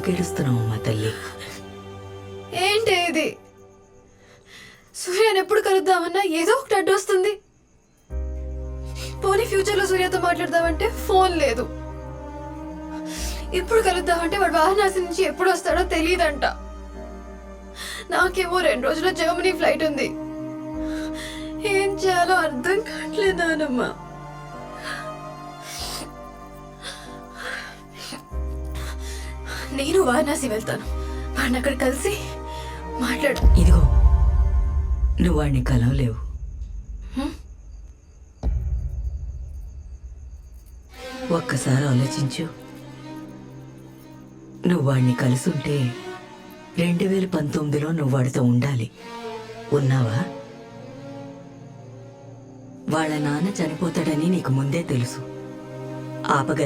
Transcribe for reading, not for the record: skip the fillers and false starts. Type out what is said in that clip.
ఎందుకు ఏడుస్తున్నావు మా తల్లి? ఏంటి ఇది? సూర్యని ఎప్పుడు కలుద్దామన్నా ఏదో ఒకటి అడ్డు వస్తుంది. పోనీ ఫ్యూచర్ లో సూర్యతో మాట్లాడదామంటే ఫోన్ లేదు. ఇప్పుడు కలుద్దామంటే వాడు వారణాసి నుంచి ఎప్పుడు వస్తాడో తెలియదంట. నాకేమో 2 రోజుల్లో జర్మనీ ఫ్లైట్ ఉంది. ఏం చేయాలో అర్థం కావట్లేదు నానమ్మ. నేను వారణాసి వెళ్తాను. వాడిని అక్కడ కలిసి మాట్లాడు. ఇదిగో, నువ్వు వాడిని కలవలేవు. ఒక్కసారి ఆలోచించు. నువ్వు వాడిని కలిసుంటే 2019లో నువ్వు వాడితో ఉండాలి. ఉన్నావా? వాళ్ళ నాన్న చనిపోతాడని నీకు ముందే తెలుసు. ఆపగలిగా